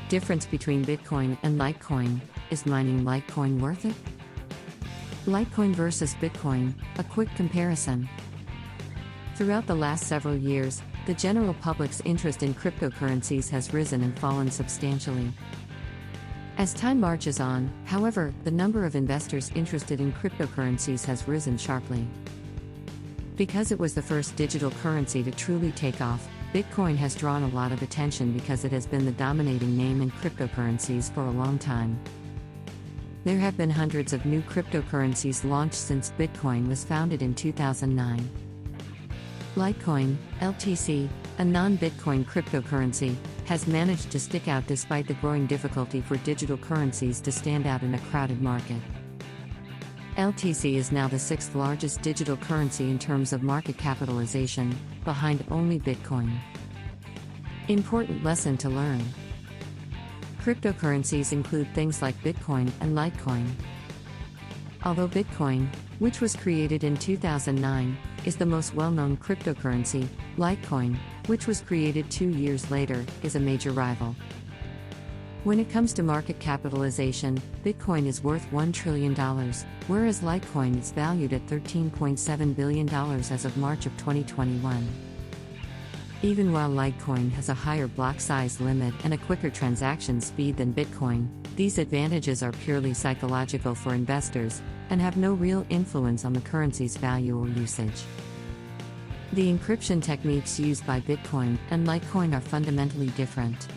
Difference between Bitcoin and Litecoin. Is mining Litecoin worth it? Litecoin versus Bitcoin, a quick comparison. Throughout the last several years, the general public's interest in cryptocurrencies has risen and fallen substantially. As time marches on, however, the number of investors interested in cryptocurrencies has risen sharply. Because it was the first digital currency to truly take off, Bitcoin has drawn a lot of attention because it has been the dominating name in cryptocurrencies for a long time. There have been hundreds of new cryptocurrencies launched since Bitcoin was founded in 2009. Litecoin, LTC, a non-Bitcoin cryptocurrency, has managed to stick out despite the growing difficulty for digital currencies to stand out in a crowded market. LTC is now the sixth largest digital currency in terms of market capitalization, behind only Bitcoin. Important lesson to learn. Cryptocurrencies include things like Bitcoin and Litecoin. Although Bitcoin, which was created in 2009, is the most well-known cryptocurrency, Litecoin, which was created 2 years later, is a major rival. When it comes to market capitalization, Bitcoin is worth $1 trillion, whereas Litecoin is valued at $13.7 billion as of March of 2021. Even while Litecoin has a higher block size limit and a quicker transaction speed than Bitcoin, these advantages are purely psychological for investors and have no real influence on the currency's value or usage. The encryption techniques used by Bitcoin and Litecoin are fundamentally different.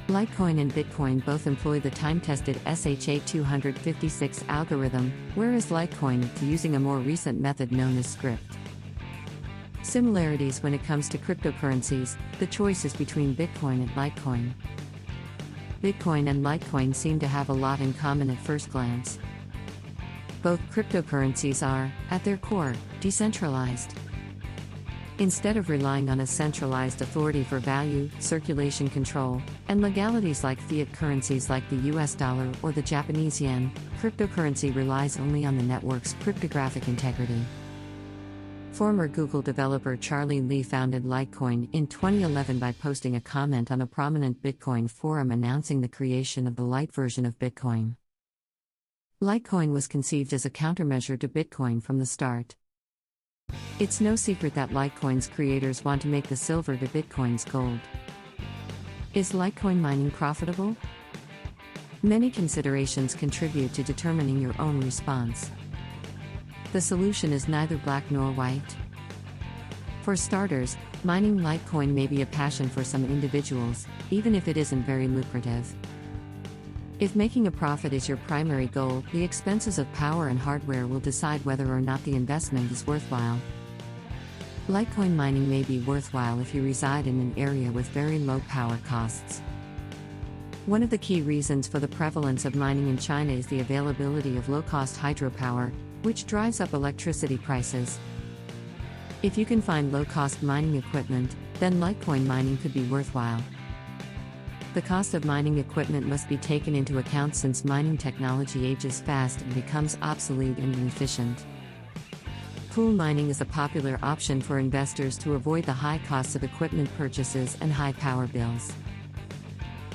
Litecoin and Bitcoin both employ the time-tested SHA-256 algorithm, whereas Litecoin is using a more recent method known as script. Similarities. When it comes to cryptocurrencies, the choice is between Bitcoin and Litecoin. Bitcoin and Litecoin seem to have a lot in common at first glance. Both cryptocurrencies are, at their core, decentralized. Instead of relying on a centralized authority for value, circulation control, and legalities like fiat currencies like the US dollar or the Japanese yen, cryptocurrency relies only on the network's cryptographic integrity. Former Google developer Charlie Lee founded Litecoin in 2011 by posting a comment on a prominent Bitcoin forum announcing the creation of the Lite version of Bitcoin. Litecoin was conceived as a countermeasure to Bitcoin from the start. It's no secret that Litecoin's creators want to make the silver to Bitcoin's gold. Is Litecoin mining profitable? Many considerations contribute to determining your own response. The solution is neither black nor white. For starters, mining Litecoin may be a passion for some individuals, even if it isn't very lucrative. If making a profit is your primary goal, the expenses of power and hardware will decide whether or not the investment is worthwhile. Litecoin mining may be worthwhile if you reside in an area with very low power costs. One of the key reasons for the prevalence of mining in China is the availability of low-cost hydropower, which drives up electricity prices. If you can find low-cost mining equipment, then Litecoin mining could be worthwhile. The cost of mining equipment must be taken into account since mining technology ages fast and becomes obsolete and inefficient. Pool mining is a popular option for investors to avoid the high costs of equipment purchases and high power bills.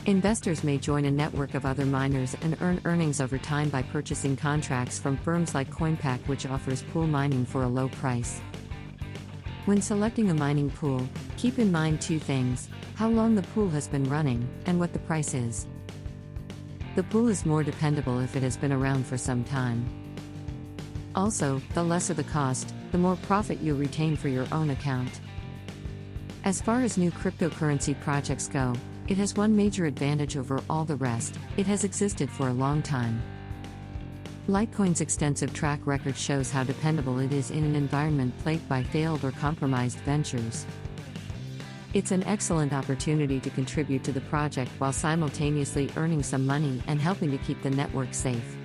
Investors may join a network of other miners and earn earnings over time by purchasing contracts from firms like CoinPack, which offers pool mining for a low price. When selecting a mining pool, keep in mind two things: how long the pool has been running, and what the price is. The pool is more dependable if it has been around for some time. Also, the lesser the cost, the more profit you'll retain for your own account. As far as new cryptocurrency projects go, it has one major advantage over all the rest: it has existed for a long time. Litecoin's extensive track record shows how dependable it is in an environment plagued by failed or compromised ventures. It's an excellent opportunity to contribute to the project while simultaneously earning some money and helping to keep the network safe.